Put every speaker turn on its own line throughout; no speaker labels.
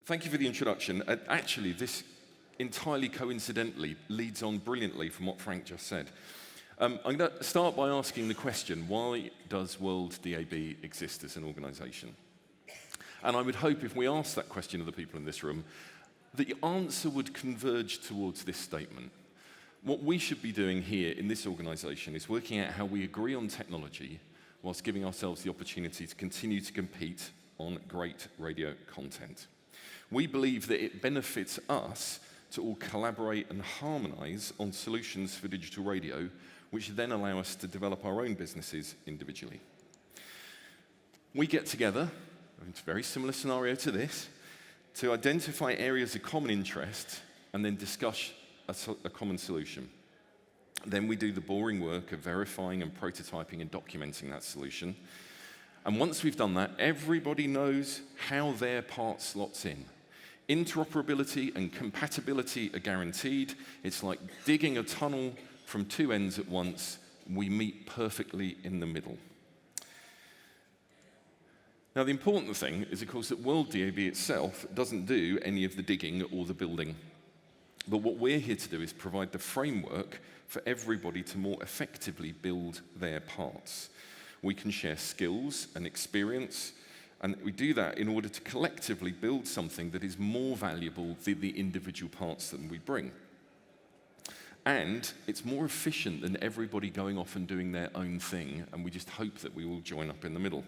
Thank you for the introduction. Actually, this entirely coincidentally leads on brilliantly from what Frank just said. I'm going to start by asking the question, why does WorldDAB exist as an organization? And I would hope if we ask that question of the people in this room, the answer would converge towards this statement. What we should be doing here in this organization is working out how we agree on technology whilst giving ourselves the opportunity to continue to compete on great radio content. We believe that it benefits us to all collaborate and harmonize on solutions for digital radio, which then allow us to develop our own businesses individually. We get together, it's a very similar scenario to this, to identify areas of common interest and then discuss a common solution. Then we do the boring work of verifying and prototyping and documenting that solution. And once we've done that, everybody knows how their part slots in. Interoperability and compatibility are guaranteed. It's like digging a tunnel from two ends at once. We meet perfectly in the middle. Now, the important thing is, of course, that WorldDAB itself doesn't do any of the digging or the building. But what we're here to do is provide the framework for everybody to more effectively build their parts. We can share skills and experience, and we do that in order to collectively build something that is more valuable than the individual parts that we bring. And it's more efficient than everybody going off and doing their own thing, and we just hope that we all join up in the middle.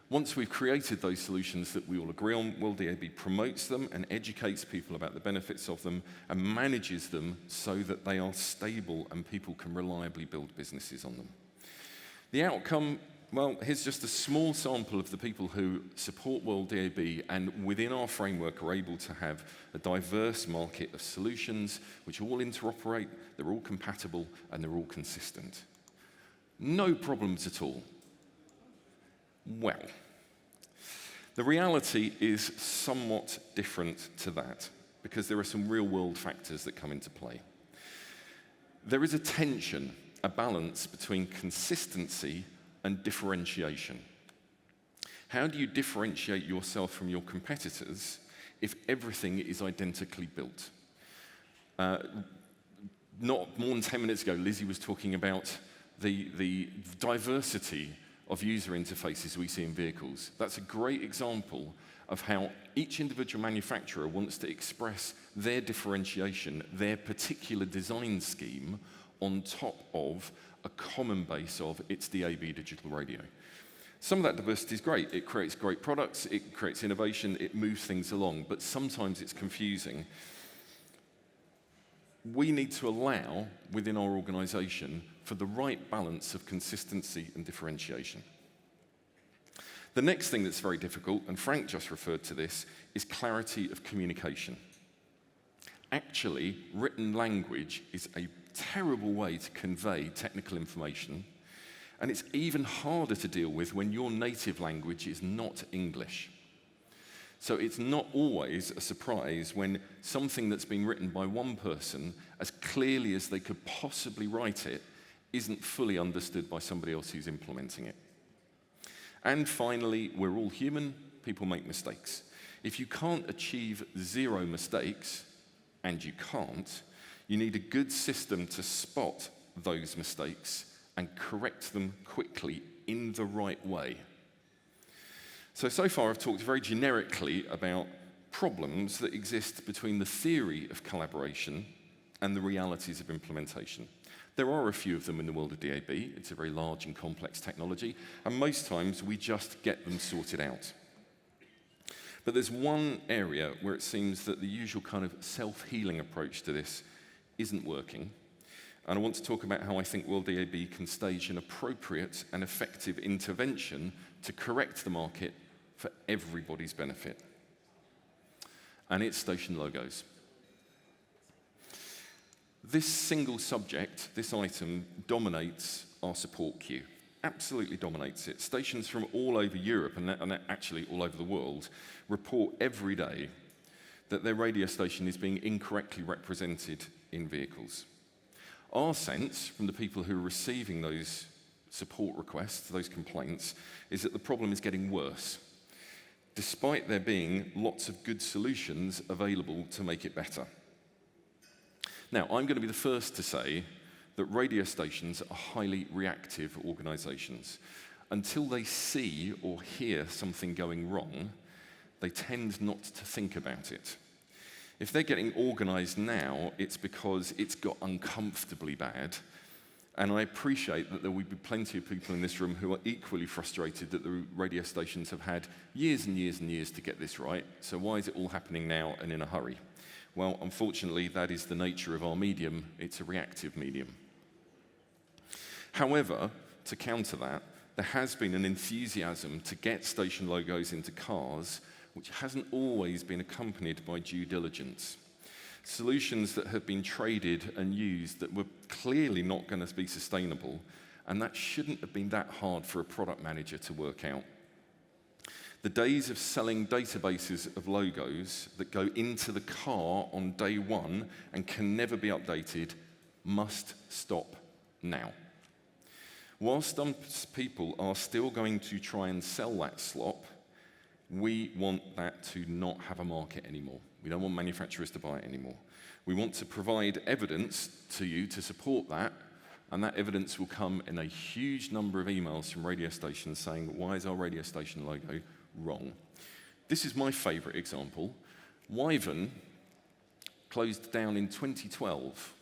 Once we've created those solutions that we all agree on, WorldDAB promotes them and educates people about the benefits of them and manages them so that they are stable and people can reliably build businesses on them. The outcome, well, here's just a small sample of the people who support WorldDAB and within our framework are able to have a diverse market of solutions which all interoperate, they're all compatible, and they're all consistent. No problems at all. Well, the reality is somewhat different to that because there are some real-world factors that come into play. There is a tension, a balance between consistency and differentiation. How do you differentiate yourself from your competitors if everything is identically built? Not more than 10 minutes ago, Lizzie was talking about the diversity of user interfaces we see in vehicles. That's a great example of how each individual manufacturer wants to express their differentiation, their particular design scheme on top of a common base of its DAB digital radio. Some of that diversity is great. It creates great products, it creates innovation, it moves things along, but sometimes it's confusing. We need to allow, within our organization, for the right balance of consistency and differentiation. The next thing that's very difficult, and Frank just referred to this, is clarity of communication. Actually, written language is a terrible way to convey technical information, and it's even harder to deal with when your native language is not English. So it's not always a surprise when something that's been written by one person, as clearly as they could possibly write it, isn't fully understood by somebody else who's implementing it. And finally, we're all human, people make mistakes. If you can't achieve zero mistakes, and you can't, you need a good system to spot those mistakes and correct them quickly in the right way. So far I've talked very generically about problems that exist between the theory of collaboration and the realities of implementation. There are a few of them in the world of DAB. It's a very large and complex technology, and most times we just get them sorted out. But there's one area where it seems that the usual kind of self-healing approach to this isn't working, and I want to talk about how I think WorldDAB can stage an appropriate and effective intervention to correct the market for everybody's benefit. And it's station logos. This single subject, this item, dominates our support queue. Absolutely dominates it. Stations from all over Europe, and actually all over the world, report every day that their radio station is being incorrectly represented in vehicles. Our sense, from the people who are receiving those support requests, those complaints, is that the problem is getting worse. despite there being lots of good solutions available to make it better. Now, I'm going to be the first to say that radio stations are highly reactive organizations. Until they see or hear something going wrong, they tend not to think about it. If they're getting organized now, it's because it's got uncomfortably bad. And I appreciate that there will be plenty of people in this room who are equally frustrated that the radio stations have had years and years and years to get this right. So why is it all happening now and in a hurry? Well, unfortunately, that is the nature of our medium. It's a reactive medium. However, to counter that, there has been an enthusiasm to get station logos into cars, which hasn't always been accompanied by due diligence. Solutions that have been traded and used that were clearly not going to be sustainable, and that shouldn't have been that hard for a product manager to work out. The days of selling databases of logos that go into the car on day one and can never be updated must stop now. Whilst some people are still going to try and sell that slop, we want that to not have a market anymore. We don't want manufacturers to buy it anymore. We want to provide evidence to you to support that, and that evidence will come in a huge number of emails from radio stations saying, why is our radio station logo wrong? This is my favorite example. Wyvern closed down in 2012